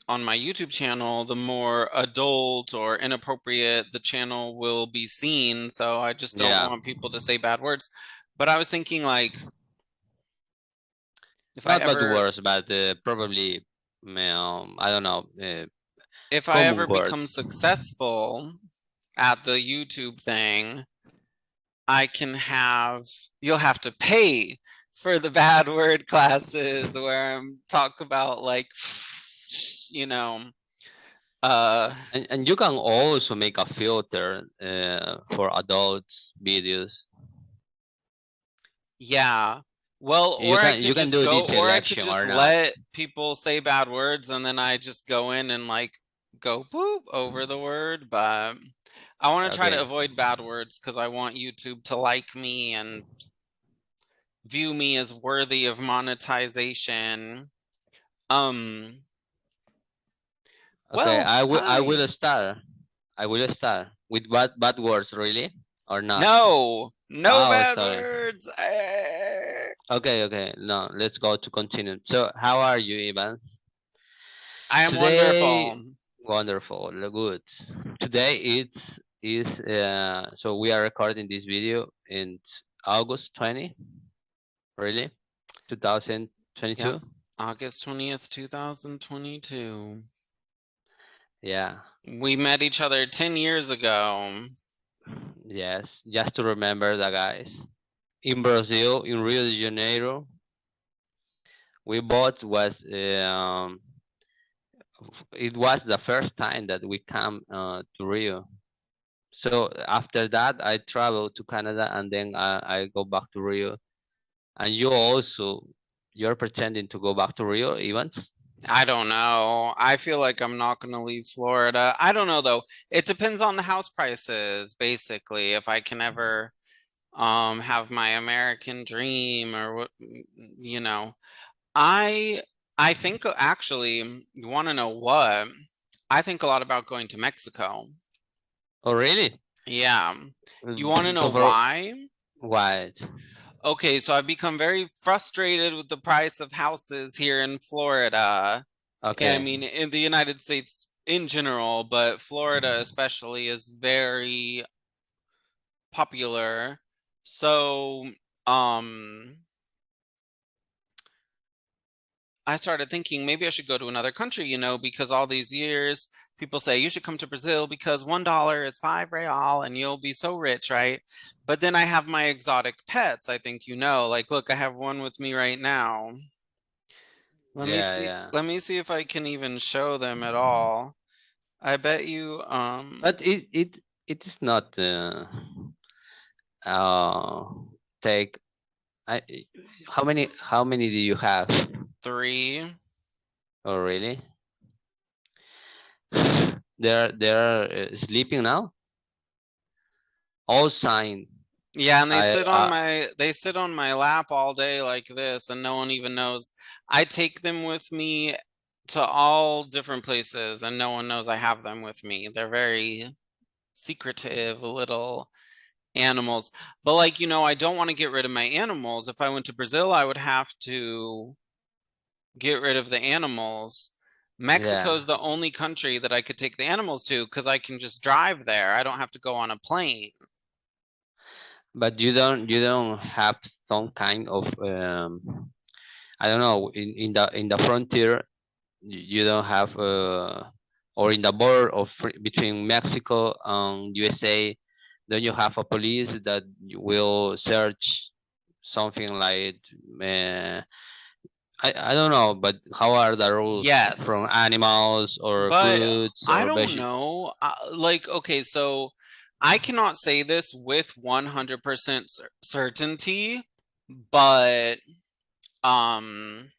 on my YouTube channel, the more adult or inappropriate the channel will be seen. So I just don't Yeah. want people to say bad words. But I was thinking, like, if I Not bad ever words, but probably, I don't know, if I common ever become words. successful at the YouTube thing, I can you'll have to pay for the bad word classes where I'm talk about like, you know, uh, And you can also make a filter for adults videos. yeah. Well, You can you can do this or I could selection just or not. let people say bad words and then I just go in and like go boop over the word, but I want to try to Okay. avoid bad words because I want YouTube to like me and view me as worthy of monetization. Um, Okay, well, I hi. will start. I will start with bad words, really, or not? No, no Oh, bad sorry. words. Okay, okay. No, let's go to continue. So, how are you, Evans? I am Today, wonderful. wonderful, good. Today is so we are recording this video in August 20, really, Yep. 2022. August 20th, 2022. Yeah, We met each other 10 years ago. yes. Just to remember that, guys. In Brazil, in Rio de Janeiro, we both was it was the first time that we come to Rio. So after that, I traveled to Canada and then I go back to Rio. And you also, you're pretending to go back to Rio, Evans? I don't know. I feel like I'm not going to leave Florida. I don't know though. It depends on the house prices, basically. If I can ever have my American dream or what, you know. I I think actually, you want to know what? I think a lot about going to Mexico. Oh, really? Yeah. You want to know Over why? what? Okay, so I've become very frustrated with the price of houses here in Florida. I Okay. mean, in the United States in general, but Florida especially is very popular. So, um, I started thinking maybe I should go to another country, because all these years people say you should come to Brazil because $1 is 5 real and you'll be so rich, right? But then I have my exotic pets, I think like look, I have one with me right now. Let me Yeah, see yeah. let me see if I can even show them at all. I bet you But it is not uh take I how many do you have? 3. Oh, really? They're sleeping now. All sign. Yeah, and I they sit on my lap all day like this and no one even knows. I take them with me to all different places and no one knows I have them with me. They're very secretive little animals. But like, I don't want to get rid of my animals. If I went to Brazil, I would have to get rid of the animals. yeah. Mexico's the only country that I could take the animals to because I can just drive there. I don't have to go on a plane. But you don't have some kind of I don't know, in the frontier you don't have or in the border between Mexico and USA, don't you have a police that will search something like uh, I don't know, but how are the rules from Yes. animals or But goods I or don't know. Like, okay, so I cannot say this with 100% certainty, but um,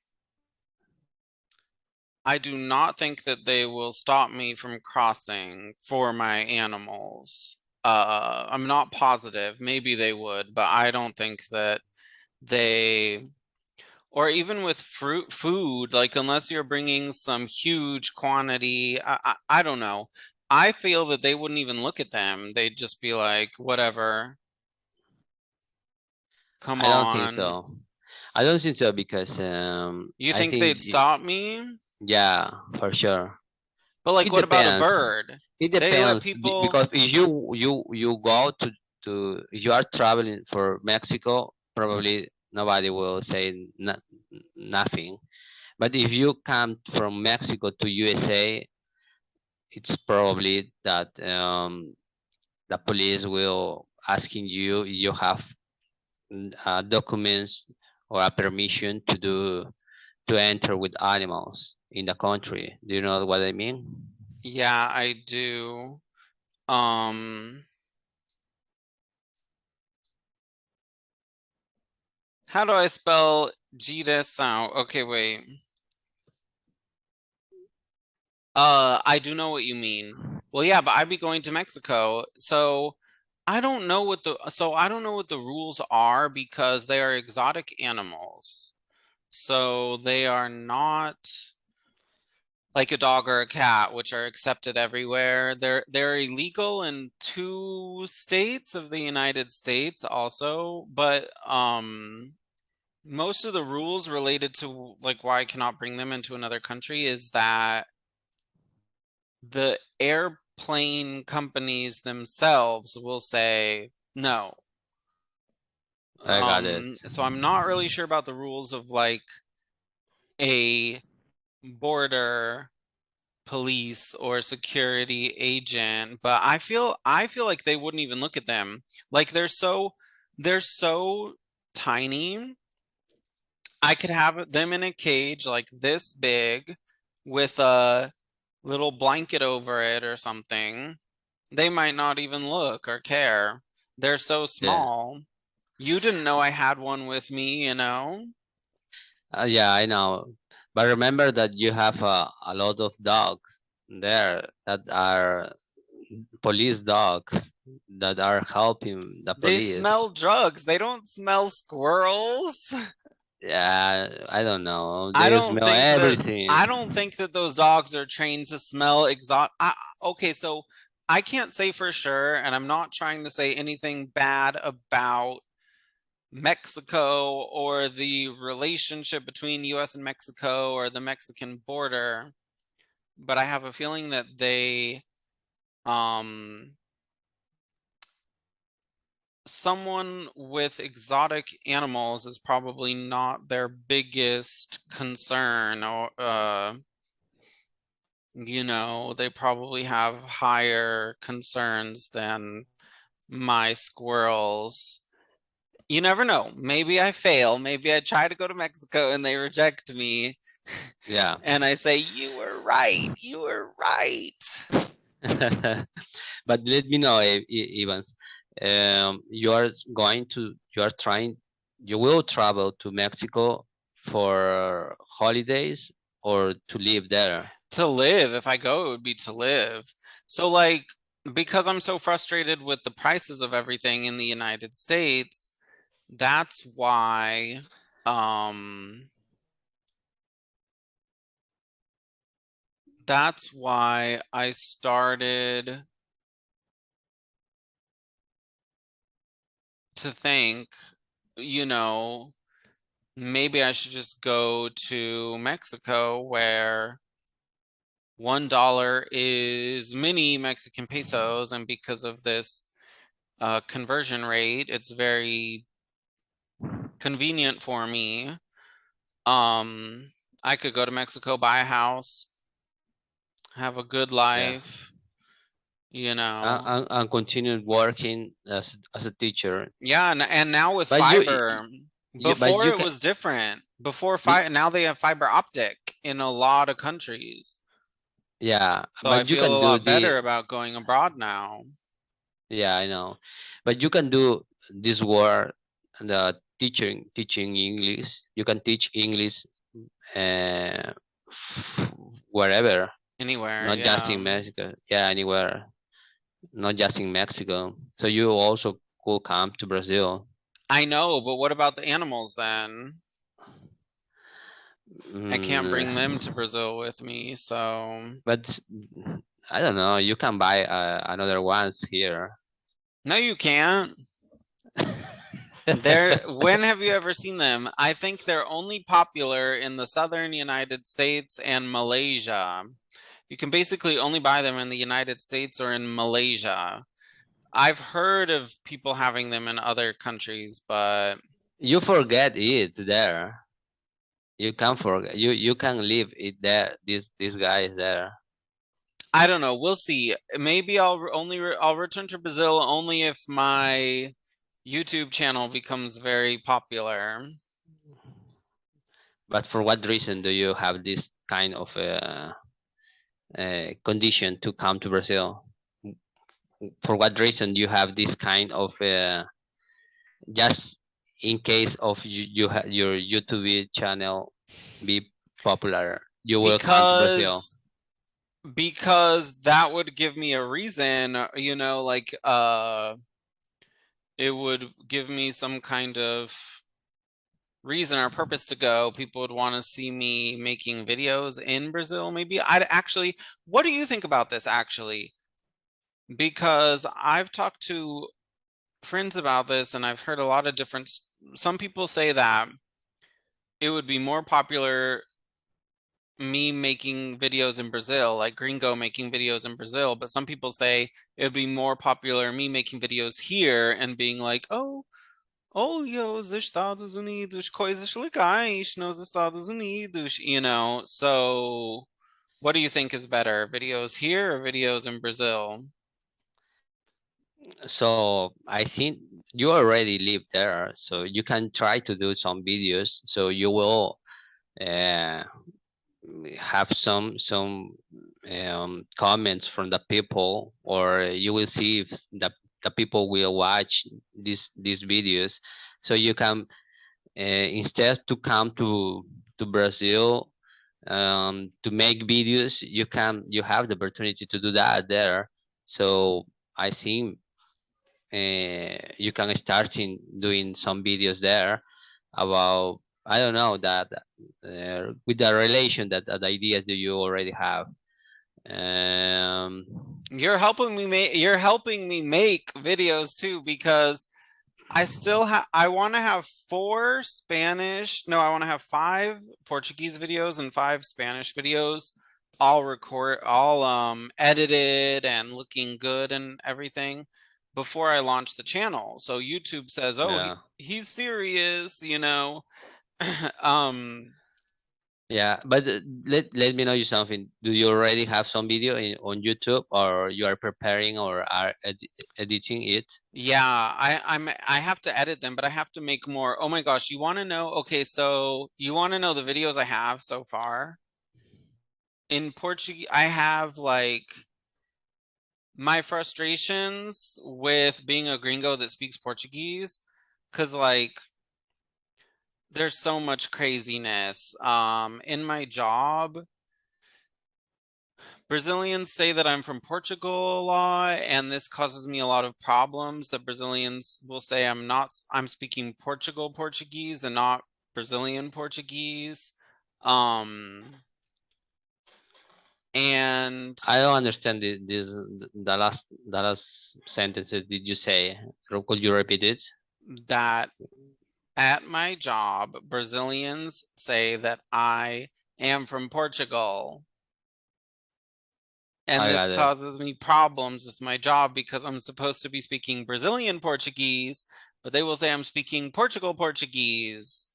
I do not think that they will stop me from crossing for my animals. I'm not positive. Maybe they would, but I don't think that they, or even with food, like unless you're bringing some huge quantity, I don't know. I feel that they wouldn't even look at them. They'd just be like, whatever, come I don't think on. so. I don't think so because You I think think they'd stop me? Yeah, for sure. But like, It what about a depends. bird? It They let depends people. because if you go to if you are traveling for Mexico, probably nobody will say nothing. But if you come from Mexico to USA, it's probably that the police will asking you if you have documents or a permission to enter with animals in the country. Do you know what I mean? Yeah, I do. Um, how do I spell Gitas out? Okay, wait. I do know what you mean. Well, yeah, but I'd be going to Mexico, so I don't know what the rules are because they are exotic animals. So they are not like a dog or a cat, which are accepted everywhere. They're illegal in 2 states of the United States also, but most of the rules related to like why I cannot bring them into another country is that the airplane companies themselves will say no. I got it. So I'm not really sure about the rules of like a border police or security agent, but I feel like they wouldn't even look at them. Like they're so tiny. I could have them in a cage like this big with a little blanket over it or something. They might not even look or care. They're so Yeah. small. You didn't know I had one with me, you know? Yeah, I know. But remember that you have a lot of dogs there that are police dogs that are helping the They police. smell drugs. They don't smell squirrels. Yeah, I don't know. I They don't smell think that everything. I don't think that those dogs are trained to smell okay, so I can't say for sure, and I'm not trying to say anything bad about Mexico or the relationship between US and Mexico or the Mexican border, but I have a feeling that um someone with exotic animals is probably not their biggest concern or they probably have higher concerns than my squirrels. You never know. Maybe I fail. Maybe I try to go to Mexico and they reject me. Yeah. And I say, you were right. You were right. But let me know, Evans. You are you are trying, you will travel to Mexico for holidays or to live there? To live, if I go, it would be to live. So, like, because I'm so frustrated with the prices of everything in the United States, that's why, um, I started to think, you know, maybe I should just go to Mexico where $1 is many Mexican pesos, and because of this conversion rate, it's very convenient for me. Um, I could go to Mexico, buy a house, have a good Yeah. life, you And, know. and continue working as a teacher. Yeah, and now with But fiber, but before you it can was different. Before you, now they have fiber optic in a lot of countries. yeah, So I but you feel can a do lot the better about going abroad now. yeah, I know. But you can do this work, the teaching English. You can teach English uh, wherever, Anywhere, not just yeah. in Mexico. Yeah, anywhere, not just in Mexico. So you also could come to Brazil. I know, but what about the animals then? I can't Mm, bring them to Brazil with me, so but I don't know. You can buy another ones here. no, you can't. When have you ever seen them? I think they're only popular in the southern United States and Malaysia. You can basically only buy them in the United States or in Malaysia. I've heard of people having them in other countries, but You forget it there. You can forget. You can leave it there. This guy is there. I don't know. We'll see. Maybe I'll return to Brazil only if my YouTube channel becomes very popular. But for what reason do you have this kind of condition to come to Brazil? For what reason you have this kind of just in case of your YouTube channel be popular, you will come to Brazil. Because that would give me a reason, like it would give me some kind of reason or purpose to go. People would want to see me making videos in Brazil, maybe. I'd actually, what do you think about this actually? Because I've talked to friends about this and I've heard a lot of different, some people say that it would be more popular me making videos in Brazil, like Gringo making videos in Brazil, but some people say it would be more popular me making videos here and being like, oh, olha os Estados Unidos, coisas legais nos Estados Unidos, So what do you think is better, videos here or videos in Brazil? So I think you already live there, so you can try to do some videos. So you will uh, have some comments from the people, or you will see if the people will watch these videos. So you can instead to come to Brazil to make videos, you have the opportunity to do that there. So I think you can start in doing some videos there about, I don't know, that with the relation that the ideas that you already have. Um, You're helping me make videos too because I want to have I want to have 5 Portuguese videos and 5 Spanish videos, all edited and looking good and everything before I launch the channel. So YouTube says, "Oh, yeah, he's serious." Um, yeah. But let me know you something. Do you already have some video on YouTube, or you are preparing or are editing it? yeah, I have to edit them, but I have to make more. Oh my gosh, you want to know? Okay, so you want to know the videos I have so far? In Portuguese, I have like my frustrations with being a gringo that speaks Portuguese, because like there's so much craziness. In my job, Brazilians say that I'm from Portugal a lot, and this causes me a lot of problems. That Brazilians will say I'm speaking Portuguese and not Brazilian Portuguese. Um, and I don't understand the last sentence. Did you say? Could you repeat it? that at my job, Brazilians say that I am from Portugal. And I this got it. causes me problems with my job because I'm supposed to be speaking Brazilian Portuguese, but they will say I'm speaking Portuguese.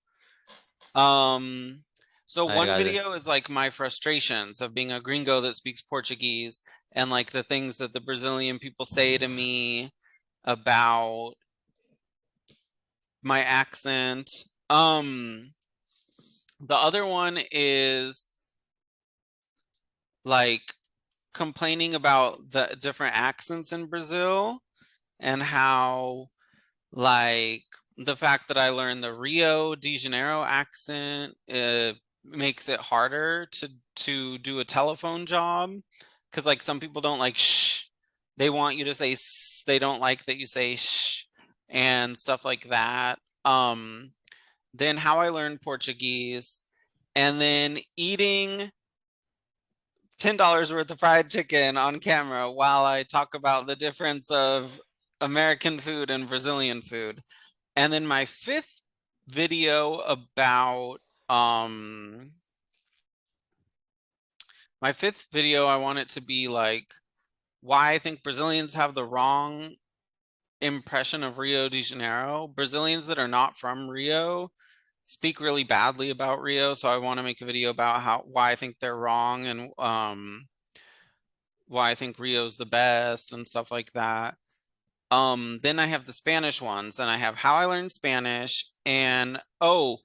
Um, so I one got it. video is like my frustrations of being a gringo that speaks Portuguese and like the things that the Brazilian people say to me about my accent. The other one is like complaining about the different accents in Brazil and how like the fact that I learned the Rio de Janeiro accent makes it harder to do a telephone job because like some people don't like shh, they want you to say s, they don't like that you say shh and stuff like that. Then how I learned Portuguese, and then eating $10 worth of fried chicken on camera while I talk about the difference of American food and Brazilian food. And then my fifth video about my fifth video, I want it to be like why I think Brazilians have the wrong impression of Rio de Janeiro. Brazilians that are not from Rio speak really badly about Rio, so I want to make a video about why I think they're wrong and why I think Rio's the best and stuff like that. Then I have the Spanish ones, and I have how I learned Spanish, and the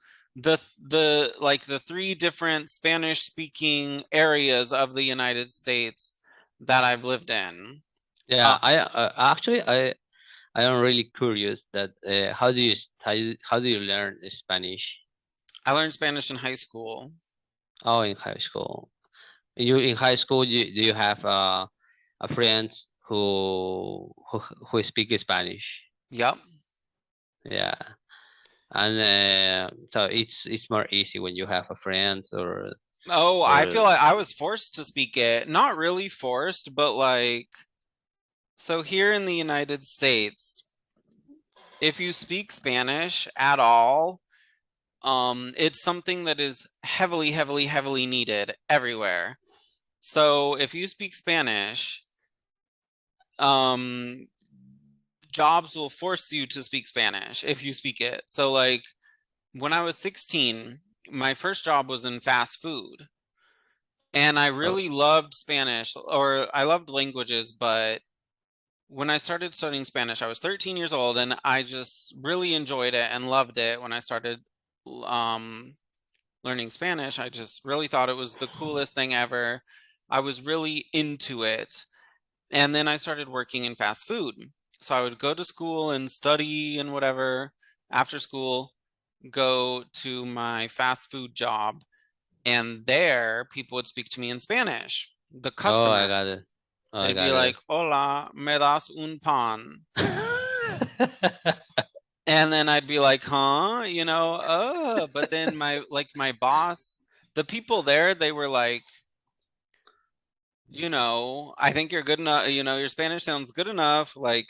three different Spanish speaking areas of the United States that I've lived in. Yeah, I actually I am really curious that how do you learn Spanish? I learned Spanish in high school. Oh, in high school. You in high school, do you have a friends who speak Spanish? Yep. Yeah, and so it's more easy when you have a friends Oh, I or feel like I was forced to speak it. Not really forced, but like, so here in the United States, if you speak Spanish at all, it's something that is heavily, heavily, heavily needed everywhere. So if you speak Spanish, um, jobs will force you to speak Spanish if you speak it. So like when I was 16, my first job was in fast food. And I oh, really loved Spanish, or I loved languages, but when I started studying Spanish, I was 13 years old and I just really enjoyed it and loved it when I started um, learning Spanish. I just really thought it was the coolest thing ever. I was really into it. And then I started working in fast food. So I would go to school and study and whatever. After school, go to my fast food job. And there, people would speak to me in Spanish. The oh, customer, I got it. Oh, I they'd be got it. like, "Hola, me das un pan." And then I'd be like, huh? But then my boss, the people there, they were like, I think you're good enough, your Spanish sounds good enough, like,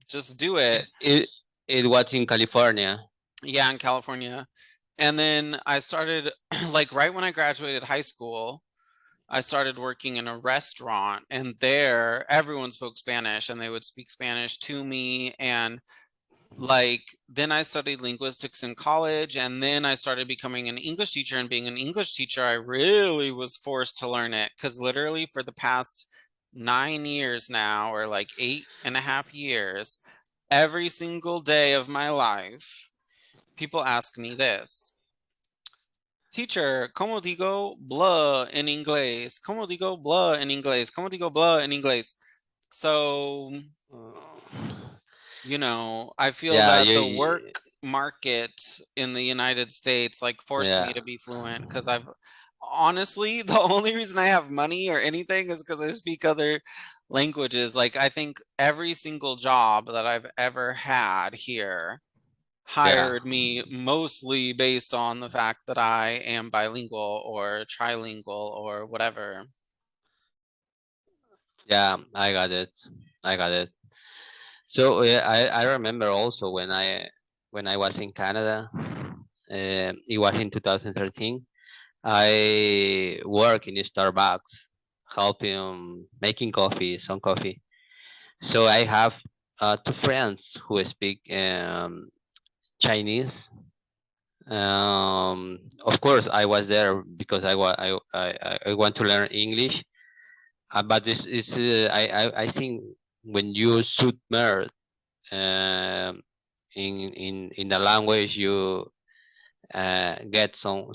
just do it it. it it was in California. Yeah, in California. And then I started, like, right when I graduated high school, I started working in a restaurant, and there everyone spoke Spanish and they would speak Spanish to me. And like then I studied linguistics in college, and then I started becoming an English teacher, and being an English teacher I really was forced to learn it because literally for the past 9 years now, or like 8.5 years, every single day of my life people ask me this: teacher, ¿cómo digo blah in inglés? ¿Cómo digo blah in inglés? ¿Cómo digo blah in inglés? So I feel Yeah, that the work market in the United States like forced me yeah, to be fluent because I've honestly, the only reason I have money or anything is because I speak other languages. Like I think every single job that I've ever had here yeah, hired me mostly based on the fact that I am bilingual or trilingual or whatever. yeah. I got it. I got it. So yeah, I remember also when I was in Canada. It was in 2013. I work in Starbucks, helping making coffee, some coffee. So I have two friends who speak Chinese. Of course, I was there because I want to learn English. But this is I think when you submerge um, in the language, you get some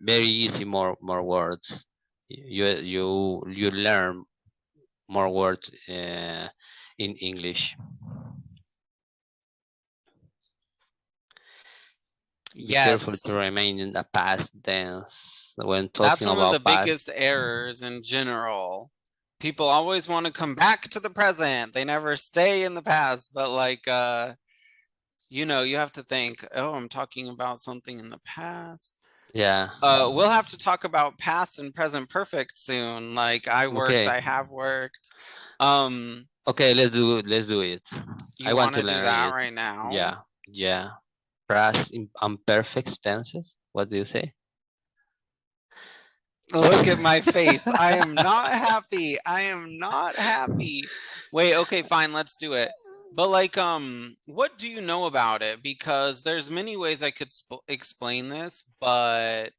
very easy more words. You learn more words in English. Be careful Yes. to remain in the past tense when That's talking one of the about past. biggest errors in general. People always want to come back to the present. They never stay in the past, but like you have to think, oh, I'm talking about something in the past. Yeah. We'll have to talk about past and present perfect soon. Like I Okay. have worked. Um Okay, let's do it. I You want want to to do learn that it. right now? Yeah, yeah. Past imperfect tenses. What do you say? Look at my face. I am not happy. I am not happy. Wait, okay, fine, let's do it. But like, what do you know about it? Because there's many ways I could explain this, but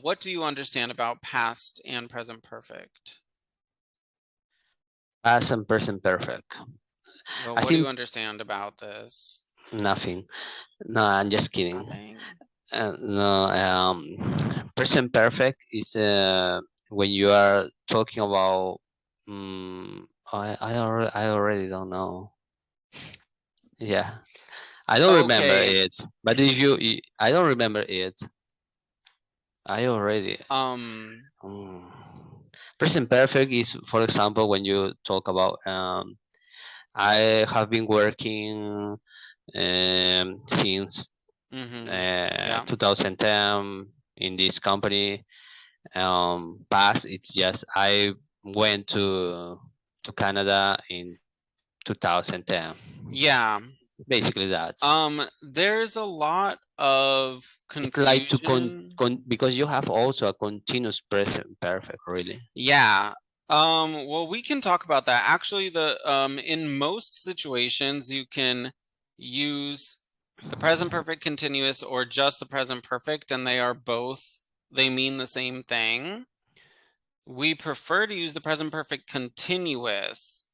what do you understand about past and present perfect? Past and present perfect. Well, I what do you think understand about this? nothing. No, I'm just kidding. Nothing. No, present perfect is when you are talking about. I already don't know. Yeah, I don't remember Okay. it. But if I don't remember it. I already. Um, Mm. Present perfect is, for example, when you talk about I have been working since yeah. 2010 in this company. Past, it's just I went to Canada in 2010. Yeah. Basically that. There's a lot of It's like to confusion. because you have also a continuous present perfect, really. Yeah. Well, we can talk about that. Actually, the in most situations you can use the present perfect continuous or just the present perfect, and they mean the same thing. We prefer to use the present perfect continuous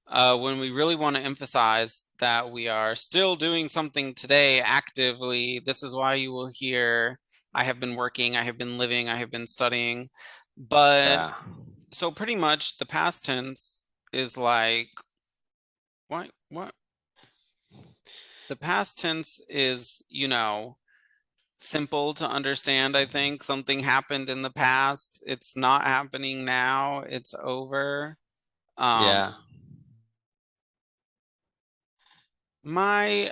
when we really want to emphasize that we are still doing something today actively. This is why you will hear, I have been working, I have been living, I have been studying. But Yeah. so pretty much the past tense is like, what? The past tense is, simple to understand, I think. Something happened in the past. It's not happening now. It's over. Um, Yeah. my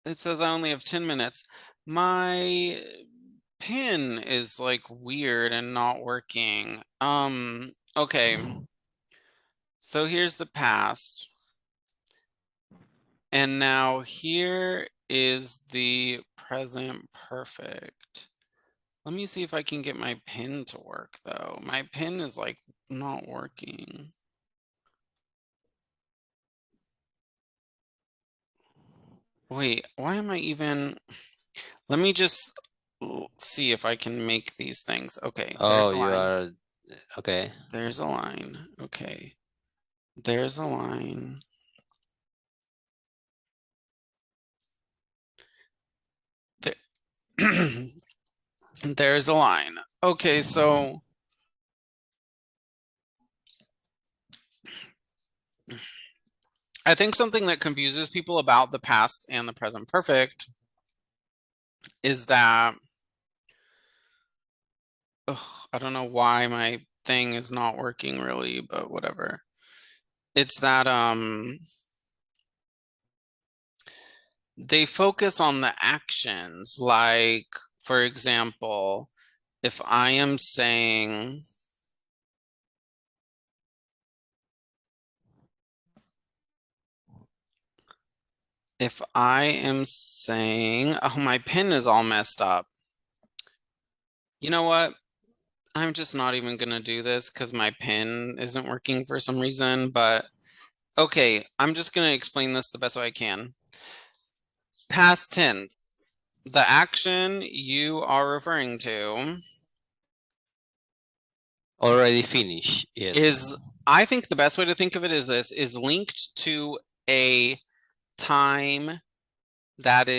it says I only have 10 minutes. My pin is like weird and not working. Okay. So here's the past. And now here is the present perfect. Let me see if I can get my pin to work though. My pin is like not working. Wait, why am I even? Let me just see if I can make these things. Okay, there's Oh, a you line. are okay. There's a line. Okay. There's a line. There there's a line. Okay, so I think something that confuses people about the past and the present perfect is that I don't know why my thing is not working really, but whatever. It's that they focus on the actions. Like, for example, if I am saying if I am saying, oh, my pen is all messed up. You know what? I'm just not even gonna do this because my pen isn't working for some reason, but okay, I'm just gonna explain this the best way I can. Past tense. The action you are referring to Already finished it. is, I think the best way to think of it is this, is linked to a time that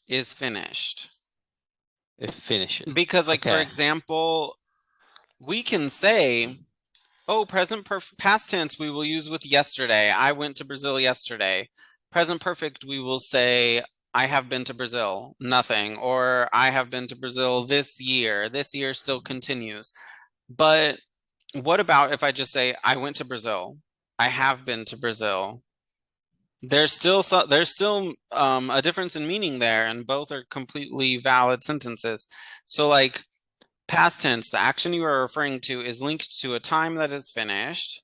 is finished. Finish it. Because like for Okay. example, we can say, oh, past tense we will use with yesterday. I went to Brazil yesterday. Present perfect we will say I have been to Brazil, nothing, or I have been to Brazil this year. This year still continues. But what about if I just say I went to Brazil? I have been to Brazil. There's still a difference in meaning there, and both are completely valid sentences. So like Past tense, the action you are referring to is linked to a time that is finished.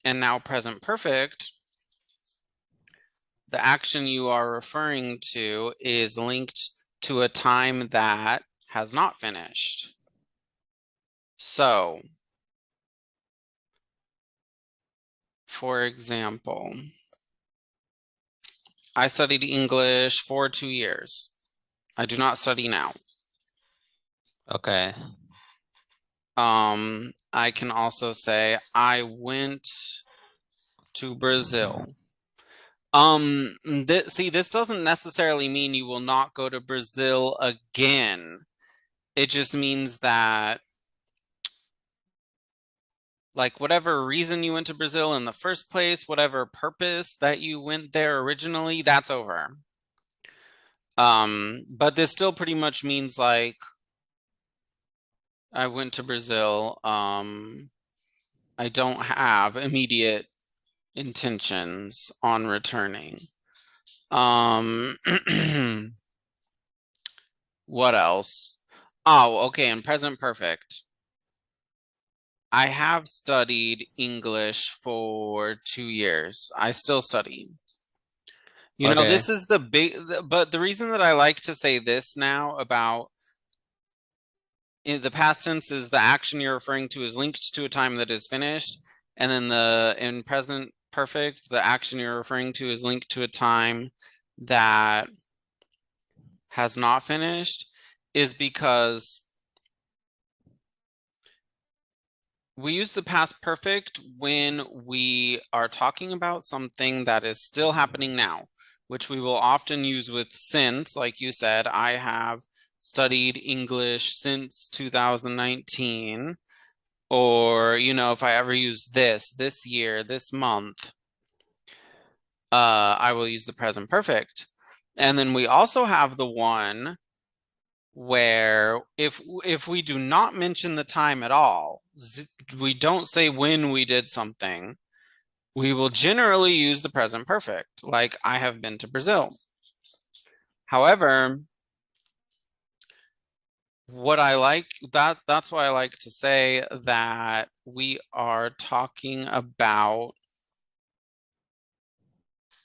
And now present perfect, the action you are referring to is linked to a time that has not finished. So, for example, I studied English for 2 years. I do not study now. Okay. I can also say I went to Brazil. See, this doesn't necessarily mean you will not go to Brazil again. It just means that, like, whatever reason you went to Brazil in the first place, whatever purpose that you went there originally, that's over. But this still pretty much means like I went to Brazil. I don't have immediate intentions on returning. What else? Oh, okay, in present perfect. I have studied English for 2 years. I still study. You know, Okay. this is the but the reason that I like to say this now about in the past tense is the action you're referring to is linked to a time that is finished, and then in present perfect, the action you're referring to is linked to a time that has not finished, is because we use the past perfect when we are talking about something that is still happening now, which we will often use with since, like you said, I have studied English since 2019. Or, you know, if I ever use this year, this month, I will use the present perfect. And then we also have the one where if we do not mention the time at all, we don't say when we did something, we will generally use the present perfect, like I have been to Brazil. However, what I like that's why I like to say that we are talking about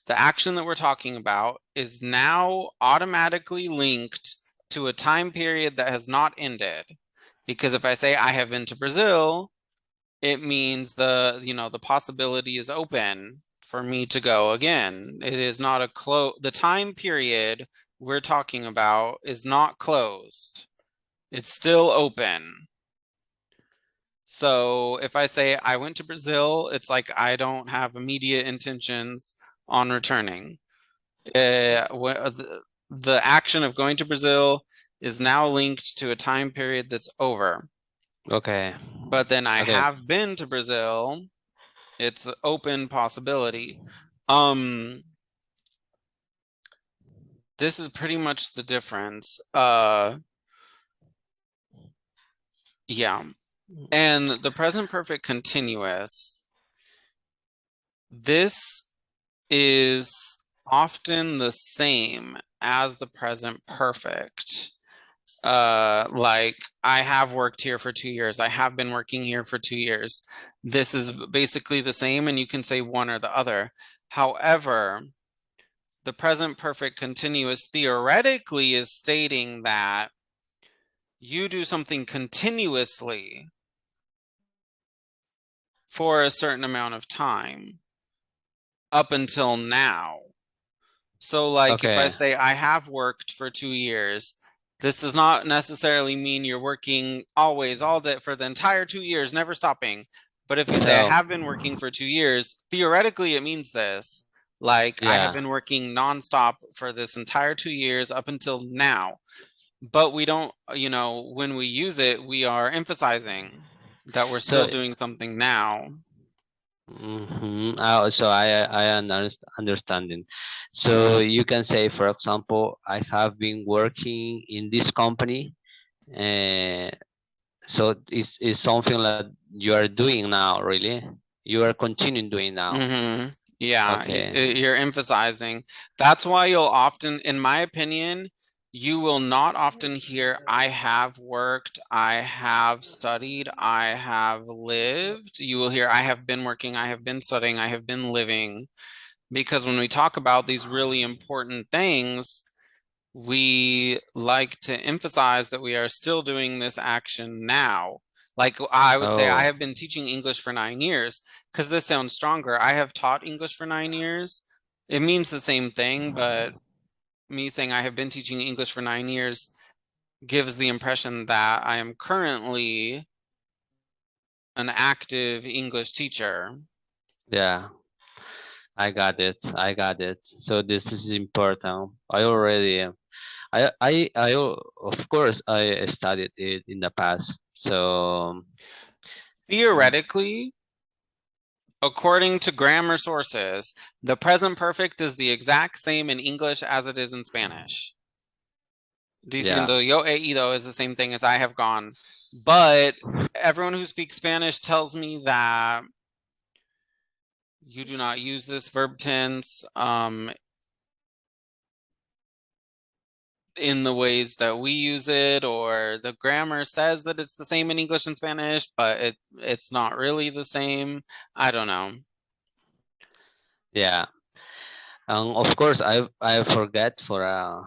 the action that we're talking about is now automatically linked to a time period that has not ended. Because if I say I have been to Brazil, it means the possibility is open for me to go again. It is not the time period we're talking about is not closed. It's still open. So if I say I went to Brazil, it's like I don't have immediate intentions on returning. The action of going to Brazil is now linked to a time period that's over. Okay. But then I Okay. have been to Brazil. It's an open possibility. Um, this is pretty much the difference. Yeah. And the present perfect continuous, this is often the same as the present perfect. Like I have worked here for 2 years. I have been working here for 2 years. This is basically the same, and you can say one or the other. However, the present perfect continuous theoretically is stating that you do something continuously for a certain amount of time up until now. So, like, if I Okay. say I have worked for 2 years, this does not necessarily mean you're working always, all day for the entire 2 years, never stopping. But if you say I So, have been working for 2 years, theoretically it means this. Like, I have yeah. been working nonstop for this entire 2 years up until now. But we don't, when we use it, we are emphasizing that we're still So, doing something now. so I am understanding. So you can say, for example, I have been working in this company, uh, so it's something that you are doing now, really. You are continuing doing now. Yeah, Okay. you're emphasizing. That's why you'll often, in my opinion, You will not often hear, I have worked, I have studied, I have lived. You will hear, I have been working, I have been studying, I have been living. Because when we talk about these really important things, we like to emphasize that we are still doing this action now. Like I would say, I Oh, have been teaching English for 9 years because this sounds stronger. I have taught English for 9 years. It means the same thing, but me saying I have been teaching English for 9 years gives the impression that I am currently an active English teacher. yeah. I got it. I got it. So this is important. I already of course I studied it in the past. So mm, Theoretically, according to grammar sources, the present perfect is the exact same in English as it is in Spanish. yeah. Diciendo yo he ido is the same thing as I have gone. But everyone who speaks Spanish tells me that you do not use this verb tense in the ways that we use it, or the grammar says that it's the same in English and Spanish, but it's not really the same. I don't know. Yeah. Of course I forget for uh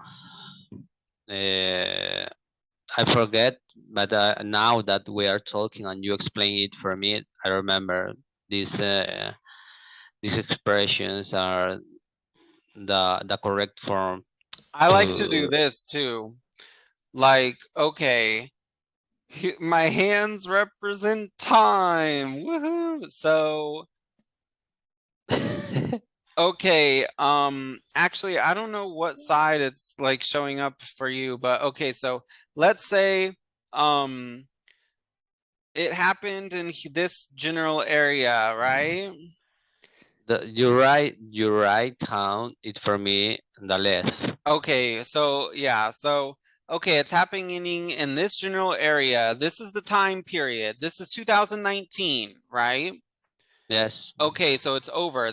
I forget, but now that we are talking and you explain it for me, I remember these these expressions are the correct form I like to do to. this too. Like, okay, my hands represent time. Woohoo! So, okay, actually, I don't know what side it's like showing up for you, but okay, so let's say um it happened in this general area, right? You right hand it for me the left. Okay, so yeah, so okay, it's happening in this general area. This is the time period. This is 2019, right? Yes. Okay, so it's over.